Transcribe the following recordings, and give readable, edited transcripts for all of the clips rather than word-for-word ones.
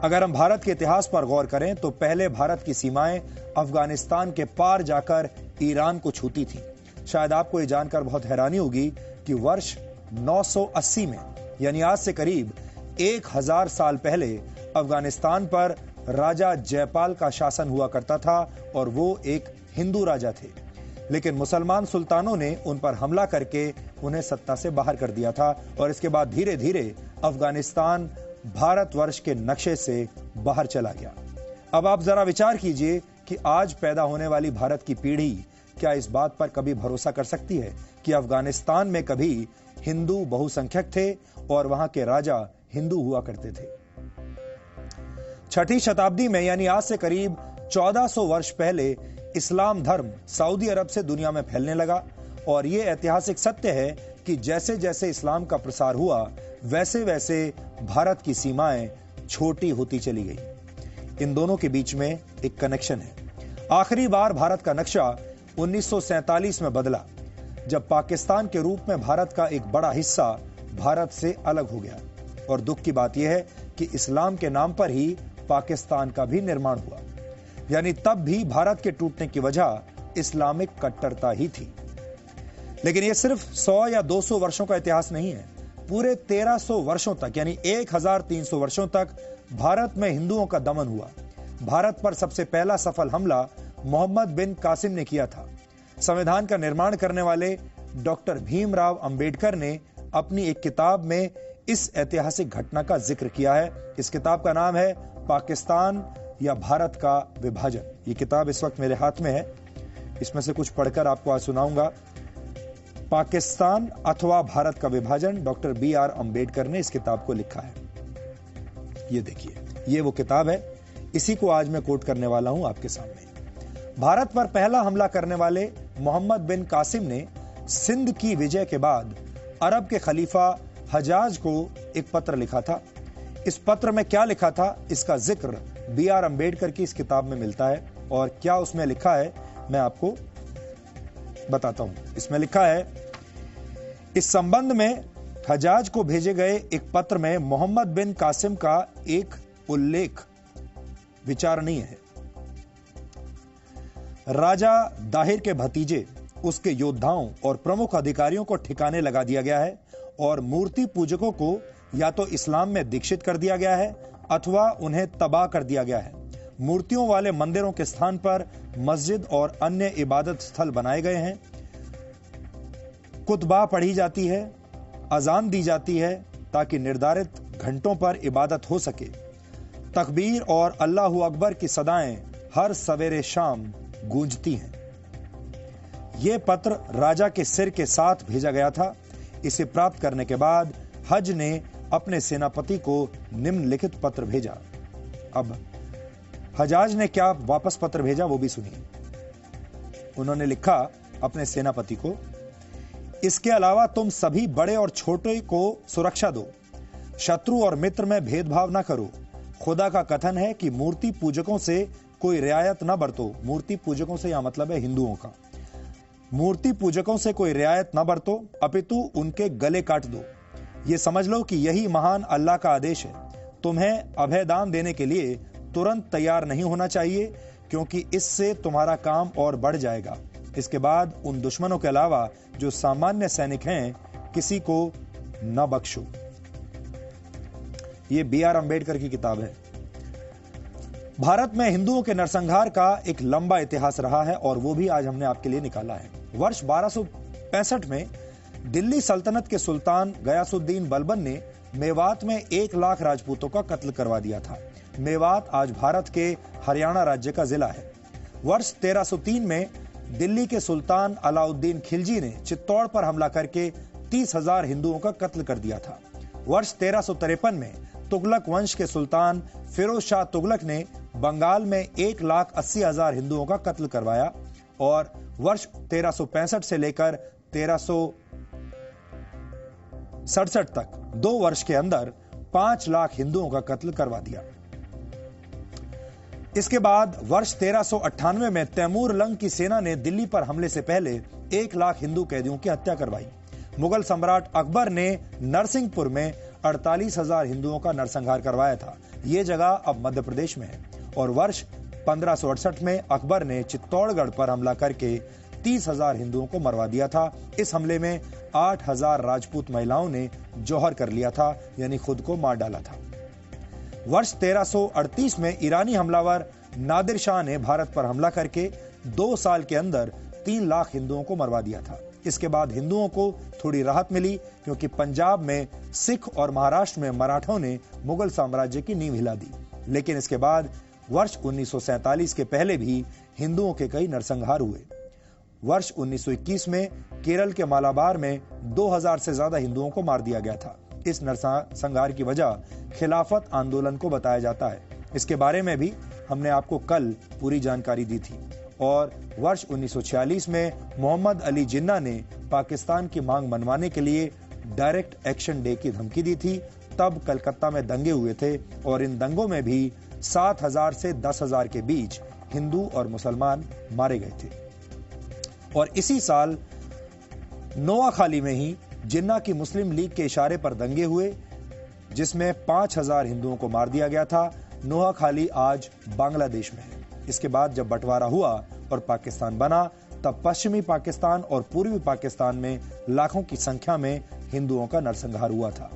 अगर हम भारत के इतिहास पर गौर करें तो पहले भारत की सीमाएं अफगानिस्तान के पार जाकर ईरान को छूती थी। शायद आपको यह जानकर बहुत हैरानी होगी कि वर्ष 980 में, यानी आज से करीब 1000 साल पहले, अफगानिस्तान पर राजा जयपाल का शासन हुआ करता था और वो एक हिंदू राजा थे। लेकिन मुसलमान सुल्तानों ने उन पर हमला करके उन्हें सत्ता से बाहर कर दिया था और इसके बाद धीरे धीरे अफगानिस्तान भारतवर्ष के नक्शे से बाहर चला गया। अब आप जरा विचार कीजिए कि आज पैदा होने वाली भारत की पीढ़ी क्या इस बात पर कभी भरोसा कर सकती है कि अफगानिस्तान में कभी हिंदू बहुसंख्यक थे और वहां के राजा हिंदू हुआ करते थे। 6ठी शताब्दी में, यानी आज से करीब 1400 वर्ष पहले, इस्लाम धर्म सऊदी अरब से दुनिया में फैलने लगा और यह ऐतिहासिक सत्य है कि जैसे जैसे इस्लाम का प्रसार हुआ वैसे वैसे भारत की सीमाएं छोटी होती चली गई। इन दोनों के बीच में एक कनेक्शन है। आखिरी बार भारत का नक्शा 1947 में बदला, जब पाकिस्तान के रूप में भारत का एक बड़ा हिस्सा भारत से अलग हो गया। और दुख की बात यह है कि इस्लाम के नाम पर ही पाकिस्तान का भी निर्माण हुआ, यानी तब भी भारत के टूटने की वजह इस्लामिक कट्टरता ही थी। लेकिन यह सिर्फ 100 या 200 वर्षों का इतिहास नहीं है। पूरे 1300 वर्षों तक, यानी 1300 वर्षों तक भारत में हिंदुओं का दमन हुआ। भारत पर सबसे पहला सफल हमला मोहम्मद बिन कासिम ने किया था। संविधान का निर्माण करने वाले डॉक्टर भीमराव अंबेडकर ने अपनी एक किताब में इस ऐतिहासिक घटना का जिक्र किया है। इस किताब का नाम है पाकिस्तान या भारत का विभाजन। ये किताब इस वक्त मेरे हाथ में है। इसमें से कुछ पढ़कर आपको आज सुनाऊंगा। पाकिस्तान अथवा भारत का विभाजन, डॉक्टर BR अंबेडकर ने इस किताब को लिखा है। ये देखिए, ये वो किताब है, इसी को आज मैं कोट करने वाला हूं आपके सामने। भारत पर पहला हमला करने वाले मोहम्मद बिन कासिम ने सिंध की विजय के बाद अरब के खलीफा हजाज को एक पत्र लिखा था। इस पत्र में क्या लिखा था, इसका जिक्र BR अंबेडकर की इस किताब में मिलता है। और क्या उसमें लिखा है मैं आपको बताता हूं। इसमें लिखा है, इस संबंध में हजाज को भेजे गए एक पत्र में मोहम्मद बिन कासिम का एक उल्लेख विचारणीय है। राजा दाहिर के भतीजे, उसके योद्धाओं और प्रमुख अधिकारियों को ठिकाने लगा दिया गया है और मूर्ति पूजकों को या तो इस्लाम में दीक्षित कर दिया गया है अथवा उन्हें तबाह कर दिया गया है। मूर्तियों वाले मंदिरों के स्थान पर मस्जिद और अन्य इबादत स्थल बनाए गए हैं। कुतबा पढ़ी जाती है, अजान दी जाती है ताकि निर्धारित घंटों पर इबादत हो सके। तकबीर और अल्लाहू अकबर की सदाएं हर सवेरे शाम गूंजती हैं। यह पत्र राजा के सिर के साथ भेजा गया था। इसे प्राप्त करने के बाद हज ने अपने सेनापति को निम्नलिखित पत्र भेजा। अब हजाज ने क्या वापस पत्र भेजा वो भी सुनिए। उन्होंने लिखा अपने सेनापति को, इसके अलावा तुम सभी बड़े और छोटे को सुरक्षा दो, शत्रु और मित्र में भेदभाव न करो। खुदा का कथन है कि मूर्ति पूजकों से कोई रियायत न बरतो। मूर्ति पूजकों से यह मतलब है हिंदुओं का। मूर्ति पूजकों से कोई रियायत न बरतो, अपितु उनके गले काट दो। ये समझ लो कि यही महान अल्लाह का आदेश है। तुम्हें अभयदान देने के लिए तुरंत तैयार नहीं होना चाहिए, क्योंकि इससे तुम्हारा काम और बढ़ जाएगा। इसके बाद उन दुश्मनों के अलावा जो सामान्य सैनिक हैं, किसी को न बख्शो। ये BR अंबेडकर की किताब है। भारत में हिंदुओं के नरसंहार का एक लंबा इतिहास रहा है और वो भी आज हमने आपके लिए निकाला है। वर्ष 1265 में दिल्ली सल्तनत के सुल्तान गयासुद्दीन बलबन ने मेवात में 1 लाख राजपूतों का कत्ल करवा दिया था। मेवात आज भारत के हरियाणा राज्य का जिला है। वर्ष 1303 में दिल्ली के सुल्तान अलाउद्दीन खिलजी ने चित्तौड़ पर हमला करके 30,000 हिंदुओं का कत्ल कर दिया था। वर्ष 1353 में तुगलक वंश के सुल्तान फिरोज शाह तुगलक ने बंगाल में 1,80,000 हिंदुओं का कत्ल करवाया और वर्ष 1365 से लेकर 1367 तक 2 वर्ष के अंदर 5 लाख हिंदुओं का कत्ल करवा दिया। इसके बाद वर्ष 1398 में तैमूर लंग की सेना ने दिल्ली पर हमले से पहले 1 लाख हिंदू कैदियों की हत्या करवाई। मुगल सम्राट अकबर ने नरसिंहपुर में 48,000 हिंदुओं का नरसंहार करवाया था। ये जगह अब मध्य प्रदेश में है और वर्ष 1568 में अकबर ने चित्तौड़गढ़ पर हमला करके 30,000 हिंदुओं को मरवा दिया था। इस हमले में 8,000 राजपूत महिलाओं ने जौहर कर लिया था, यानी खुद को मार डाला था। वर्ष 1338 में ईरानी हमलावर नादिर शाह ने भारत पर हमला करके 2 साल के अंदर 3 लाख हिंदुओं को मरवा दिया था। इसके बाद हिंदुओं को थोड़ी राहत मिली क्योंकि पंजाब में सिख और महाराष्ट्र में मराठों ने मुगल साम्राज्य की नींव हिला दी। लेकिन इसके बाद वर्ष 1947 के पहले भी हिंदुओं के कई नरसंहार हुए। वर्ष 1921 में केरल के मालाबार में 2000 से ज्यादा हिंदुओं को मार दिया गया था। इस नरसंहार की वजह खिलाफत आंदोलन को बताया जाता है। इसके बारे में भी हमने आपको कल पूरी जानकारी दी थी। और वर्ष 1946 में मोहम्मद अली जिन्ना ने पाकिस्तान की मांग मनवाने के लिए डायरेक्ट एक्शन डे की धमकी दी थी। तब कलकत्ता में दंगे हुए थे और इन दंगों में भी 7,000 से 10,000 के बीच हिंदू और मुसलमान मारे गए थे। और इसी साल नोआखाली में ही जिन्ना की मुस्लिम लीग के इशारे पर दंगे हुए, जिसमें 5,000 हिंदुओं को मार दिया गया था। नोआखाली आज बांग्लादेश में है। इसके बाद जब बंटवारा हुआ और पाकिस्तान बना, तब पश्चिमी पाकिस्तान और पूर्वी पाकिस्तान में लाखों की संख्या में हिंदुओं का नरसंहार हुआ था।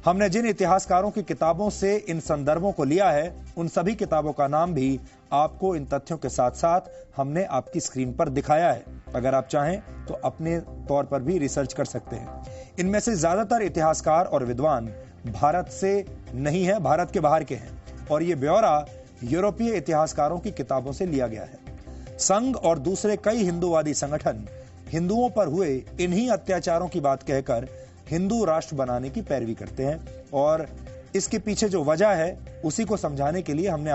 हमने जिन इतिहासकारों की किताबों से इन संदर्भों को लिया है, उन सभी किताबों का नाम भी आपको इन तथ्यों के साथ साथ हमने आपकी स्क्रीन पर दिखाया है। अगर आप चाहें तो अपने तौर पर भी रिसर्च कर सकते हैं। इनमें से ज्यादातर इतिहासकार और विद्वान भारत से नहीं है, भारत के बाहर के हैं और ये ब्यौरा यूरोपीय इतिहासकारों की किताबों से लिया गया है। संघ और दूसरे कई हिंदूवादी संगठन हिंदुओं पर हुए इन्हीं अत्याचारों की बात कहकर हिंदू राष्ट्र बनाने की पैरवी करते हैं और इसके पीछे जो वजह है उसी को समझाने के लिए हमने